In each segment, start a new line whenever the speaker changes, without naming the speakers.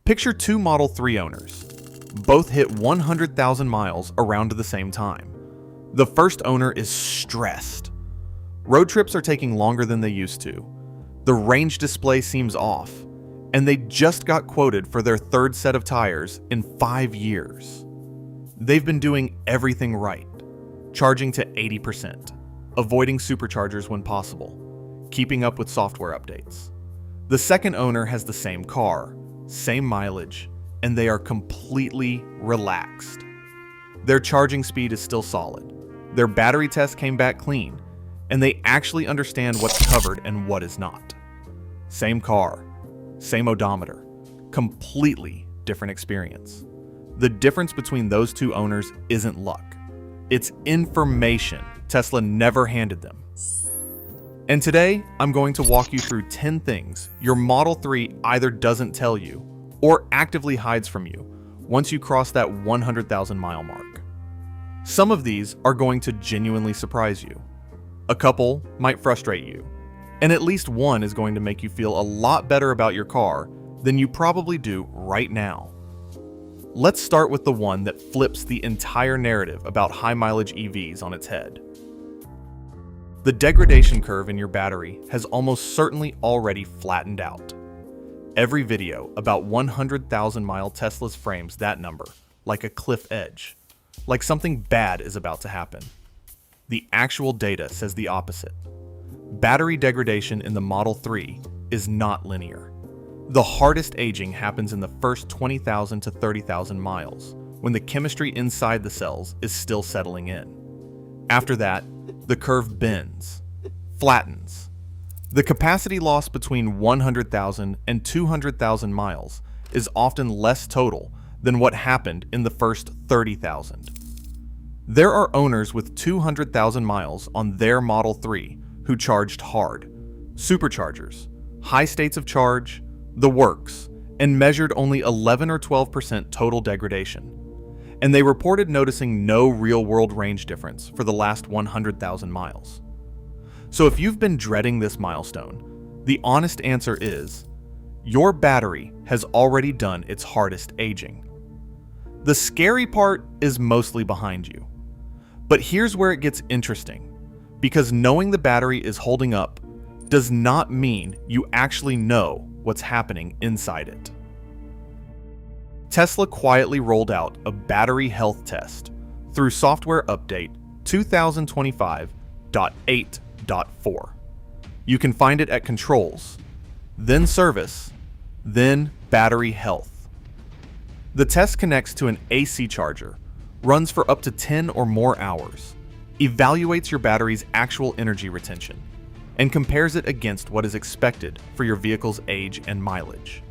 Picture two Model 3 owners. Both hit 100,000 miles around the same time. The first owner is stressed. Road trips are taking longer than they used to. The range display seems off, and they just got quoted for their third set of tires in 5 years. They've been doing everything right, charging to 80%, avoiding superchargers when possible, keeping up with software updates. The second owner has the same car, same mileage, and they are completely relaxed. Their charging speed is still solid. Their battery test came back clean, and they actually understand what's covered and what is not. Same car, same odometer, completely different experience. The difference between those two owners isn't luck. It's information Tesla never handed them. And today, I'm going to walk you through 10 things your Model 3 either doesn't tell you or actively hides from you once you cross that 100,000 mile mark. Some of these are going to genuinely surprise you. A couple might frustrate you, and at least one is going to make you feel a lot better about your car than you probably do right now. Let's start with the one that flips the entire narrative about high mileage EVs on its head. The degradation curve in your battery has almost certainly already flattened out. Every video about 100,000 mile Teslas frames that number like a cliff edge, like something bad is about to happen. The actual data says the opposite. Battery degradation in the Model 3 is not linear. The hardest aging happens in the first 20,000 to 30,000 miles, when the chemistry inside the cells is still settling in. After that, the curve bends, flattens. The capacity loss between 100,000 and 200,000 miles is often less total than what happened in the first 30,000. There are owners with 200,000 miles on their Model 3 who charged hard, superchargers, high states of charge, the works, and measured only 11 or 12% total degradation. And they reported noticing no real-world range difference for the last 100,000 miles. So if you've been dreading this milestone, the honest answer is, your battery has already done its hardest aging. The scary part is mostly behind you. But here's where it gets interesting, because knowing the battery is holding up does not mean you actually know what's happening inside it. Tesla quietly rolled out a battery health test through software update 2025.8.4. You can find it at Controls, then Service, then Battery Health. The test connects to an AC charger, runs for up to 10 or more hours, evaluates your battery's actual energy retention, and compares it against what is expected for your vehicle's age and mileage.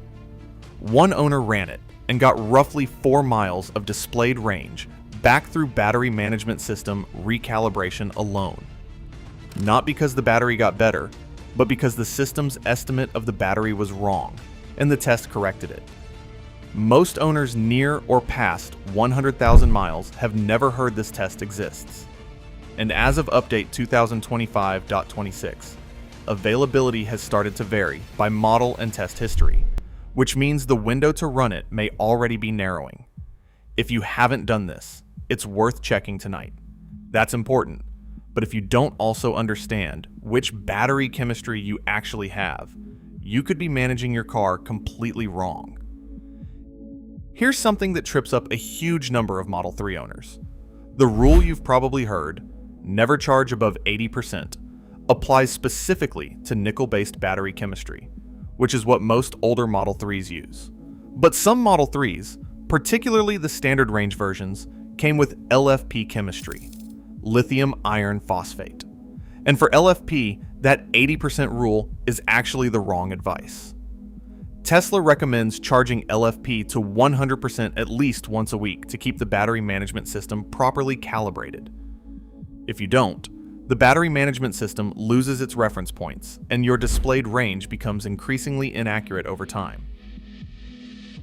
One owner ran it and got roughly 4 miles of displayed range back through battery management system recalibration alone. Not because the battery got better, but because the system's estimate of the battery was wrong, and the test corrected it. Most owners near or past 100,000 miles have never heard this test exists. And as of update 2025.26, availability has started to vary by model and test history, which means the window to run it may already be narrowing. If you haven't done this, it's worth checking tonight. That's important, but if you don't also understand which battery chemistry you actually have, you could be managing your car completely wrong. Here's something that trips up a huge number of Model 3 owners. The rule you've probably heard, never charge above 80%, applies specifically to nickel-based battery chemistry, which is what most older Model 3s use. But some Model 3s, particularly the standard range versions, came with LFP chemistry, lithium iron phosphate. And for LFP, that 80% rule is actually the wrong advice. Tesla recommends charging LFP to 100% at least once a week to keep the battery management system properly calibrated. If you don't, the battery management system loses its reference points, and your displayed range becomes increasingly inaccurate over time.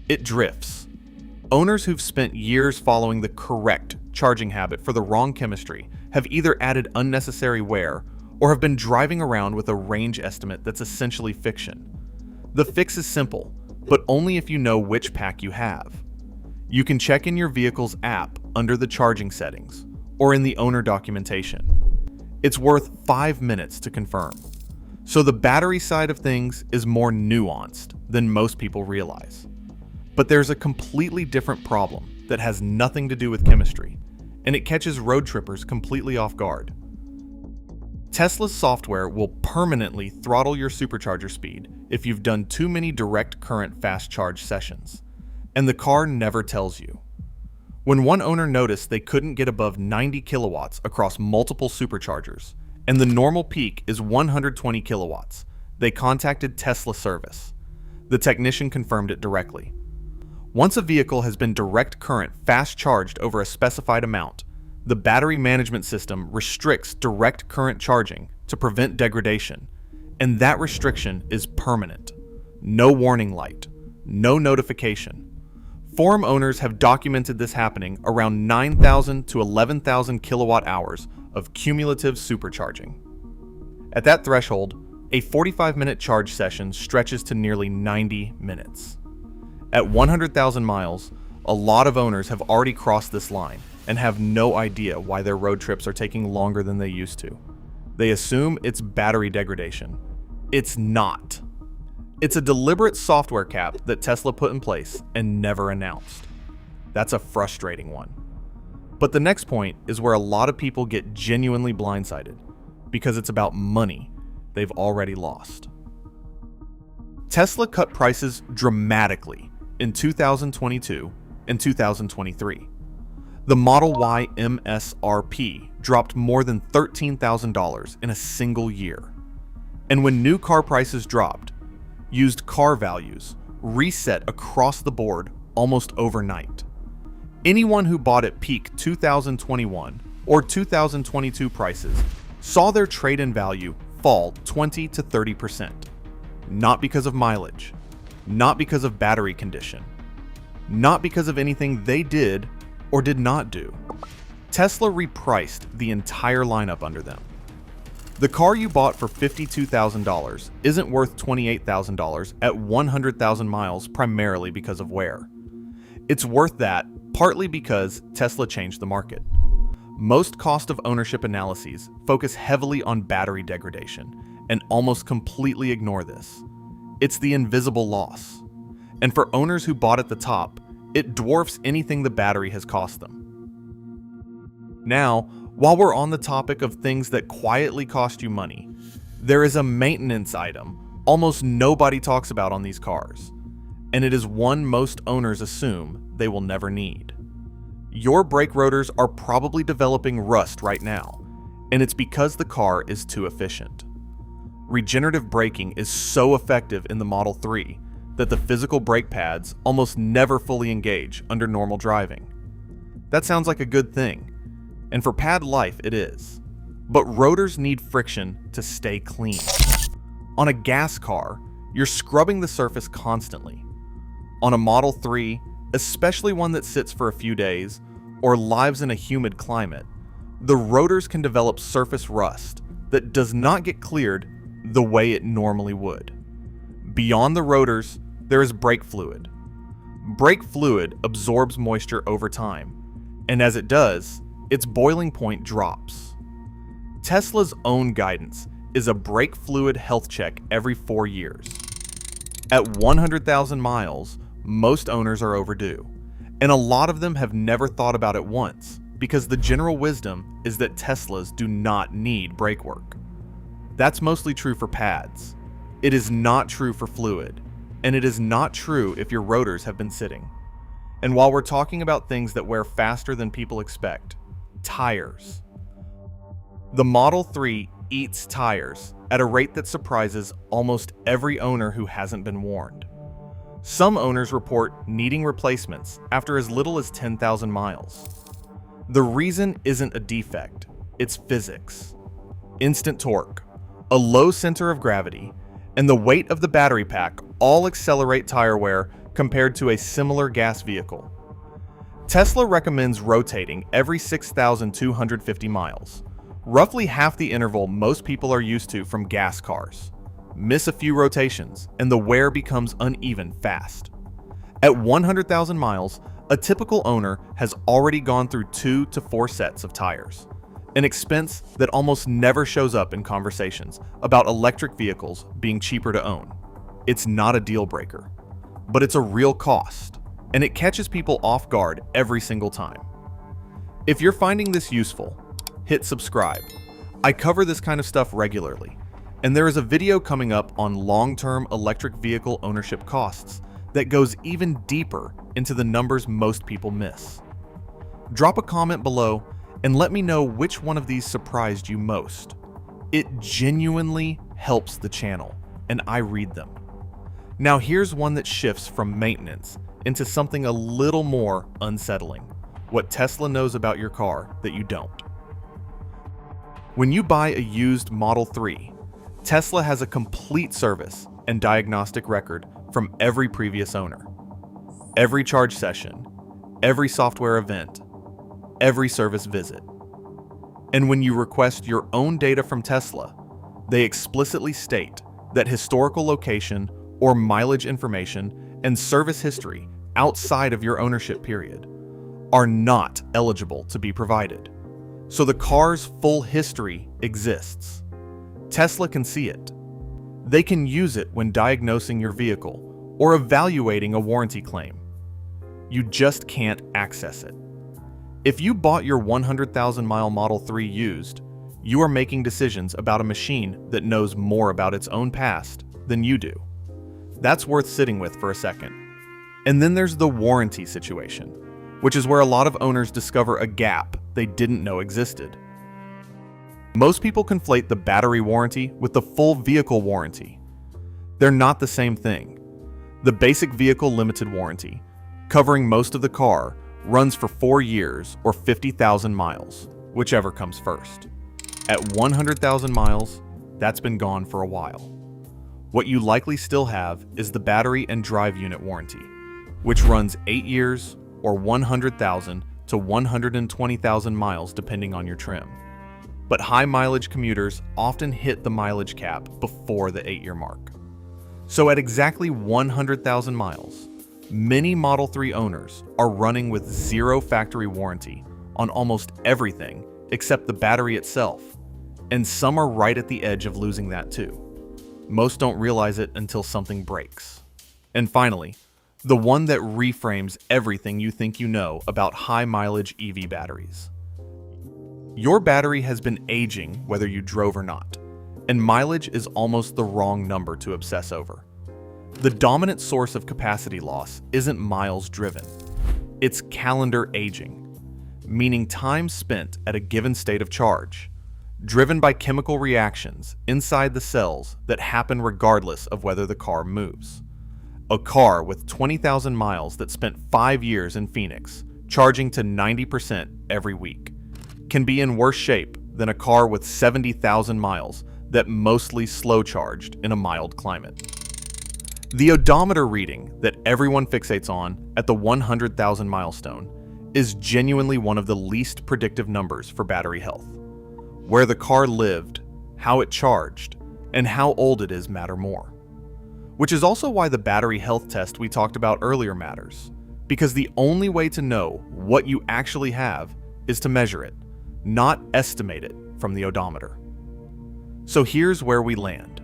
It drifts. Owners who've spent years following the correct charging habit for the wrong chemistry have either added unnecessary wear or have been driving around with a range estimate that's essentially fiction. The fix is simple: but only if you know which pack you have. You can check in your vehicle's app under the charging settings or in the owner documentation. It's worth 5 minutes to confirm. So the battery side of things is more nuanced than most people realize. But there's a completely different problem that has nothing to do with chemistry, and it catches road trippers completely off guard. Tesla's software will permanently throttle your supercharger speed if you've done too many direct current fast charge sessions, and the car never tells you. When one owner noticed they couldn't get above 90 kilowatts across multiple superchargers, and the normal peak is 120 kilowatts, they contacted Tesla service. The technician confirmed it directly. Once a vehicle has been direct current fast charged over a specified amount, the battery management system restricts direct current charging to prevent degradation, and that restriction is permanent. No warning light, no notification. Forum owners have documented this happening around 9,000 to 11,000 kilowatt hours of cumulative supercharging. At that threshold, a 45-minute charge session stretches to nearly 90 minutes. At 100,000 miles, a lot of owners have already crossed this line and have no idea why their road trips are taking longer than they used to. They assume it's battery degradation. It's not. It's a deliberate software cap that Tesla put in place and never announced. That's a frustrating one. But the next point is where a lot of people get genuinely blindsided, because it's about money they've already lost. Tesla cut prices dramatically in 2022 and 2023. The Model Y MSRP dropped more than $13,000 in a single year. And when new car prices dropped, used car values reset across the board almost overnight. Anyone who bought at peak 2021 or 2022 prices saw their trade-in value fall 20 to 30%. Not because of mileage, not because of battery condition, not because of anything they did or did not do. Tesla repriced the entire lineup under them. The car you bought for $52,000 isn't worth $28,000 at 100,000 miles primarily because of wear. It's worth that partly because Tesla changed the market. Most cost of ownership analyses focus heavily on battery degradation and almost completely ignore this. It's the invisible loss. And for owners who bought at the top, it dwarfs anything the battery has cost them. Now, while we're on the topic of things that quietly cost you money, there is a maintenance item almost nobody talks about on these cars, and it is one most owners assume they will never need. Your brake rotors are probably developing rust right now, and it's because the car is too efficient. Regenerative braking is so effective in the Model 3 that the physical brake pads almost never fully engage under normal driving. That sounds like a good thing, and for pad life it is. But rotors need friction to stay clean. On a gas car, you're scrubbing the surface constantly. On a Model 3, especially one that sits for a few days or lives in a humid climate, the rotors can develop surface rust that does not get cleared the way it normally would. Beyond the rotors, there is brake fluid. Brake fluid absorbs moisture over time, and as it does, its boiling point drops. Tesla's own guidance is a brake fluid health check every 4 years. At 100,000 miles, most owners are overdue, and a lot of them have never thought about it once because the general wisdom is that Teslas do not need brake work. That's mostly true for pads. It is not true for fluid, and it is not true if your rotors have been sitting. And while we're talking about things that wear faster than people expect, tires. The Model 3 eats tires at a rate that surprises almost every owner who hasn't been warned. Some owners report needing replacements after as little as 10,000 miles. The reason isn't a defect, it's physics. Instant torque, a low center of gravity, and the weight of the battery pack all accelerate tire wear compared to a similar gas vehicle. Tesla recommends rotating every 6,250 miles, roughly half the interval most people are used to from gas cars. miss a few rotations, and the wear becomes uneven fast. At 100,000 miles, a typical owner has already gone through 2 to 4 sets of tires, an expense that almost never shows up in conversations about electric vehicles being cheaper to own. It's not a deal breaker, but it's a real cost, and it catches people off guard every single time. If you're finding this useful, hit subscribe. I cover this kind of stuff regularly, and there is a video coming up on long-term electric vehicle ownership costs that goes even deeper into the numbers most people miss. Drop a comment below and let me know which one of these surprised you most. It genuinely helps the channel, and I read them. Now here's one that shifts from maintenance into something a little more unsettling: what Tesla knows about your car that you don't. When you buy a used Model 3, Tesla has a complete service and diagnostic record from every previous owner. Every charge session, every software event, every service visit. And when you request your own data from Tesla, they explicitly state that historical location or mileage information and service history outside of your ownership period are not eligible to be provided. So the car's full history exists. Tesla can see it. They can use it when diagnosing your vehicle or evaluating a warranty claim. You just can't access it. If you bought your 100,000-mile Model 3 used, you are making decisions about a machine that knows more about its own past than you do. That's worth sitting with for a second. And then there's the warranty situation, which is where a lot of owners discover a gap they didn't know existed. Most people conflate the battery warranty with the full vehicle warranty. They're not the same thing. The basic vehicle limited warranty, covering most of the car, runs for 4 years or 50,000 miles, whichever comes first. At 100,000 miles, that's been gone for a while. What you likely still have is the battery and drive unit warranty, which runs 8 years or 100,000 to 120,000 miles depending on your trim. But high mileage commuters often hit the mileage cap before the 8-year mark. So at exactly 100,000 miles, many Model 3 owners are running with 0 factory warranty on almost everything except the battery itself, and some are right at the edge of losing that too. Most don't realize it until something breaks. And finally, the one that reframes everything you think you know about high mileage EV batteries. Your battery has been aging whether you drove or not, and mileage is almost the wrong number to obsess over. The dominant source of capacity loss isn't miles driven, it's calendar aging, meaning time spent at a given state of charge, driven by chemical reactions inside the cells that happen regardless of whether the car moves. A car with 20,000 miles that spent 5 years in Phoenix, charging to 90% every week, can be in worse shape than a car with 70,000 miles that mostly slow charged in a mild climate. The odometer reading that everyone fixates on at the 100,000 milestone is genuinely one of the least predictive numbers for battery health. Where the car lived, how it charged, and how old it is matter more. Which is also why the battery health test we talked about earlier matters, because the only way to know what you actually have is to measure it, not estimate it from the odometer. So here's where we land.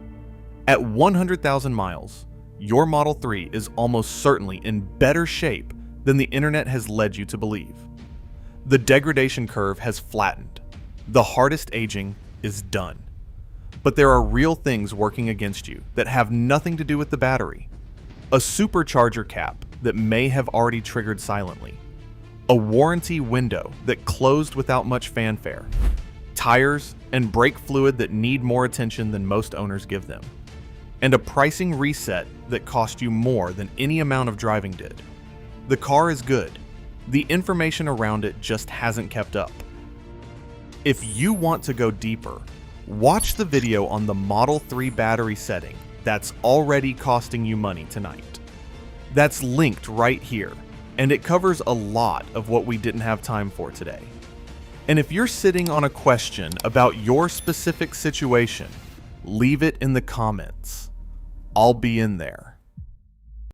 At 100,000 miles, your Model 3 is almost certainly in better shape than the internet has led you to believe. The degradation curve has flattened. The hardest aging is done. But there are real things working against you that have nothing to do with the battery. A supercharger cap that may have already triggered silently. A warranty window that closed without much fanfare. Tires and brake fluid that need more attention than most owners give them. And a pricing reset that cost you more than any amount of driving did. The car is good. The information around it just hasn't kept up. If you want to go deeper, watch the video on the Model 3 battery setting that's already costing you money tonight. That's linked right here, and it covers a lot of what we didn't have time for today. And if you're sitting on a question about your specific situation, Leave it in the comments. I'll be in there.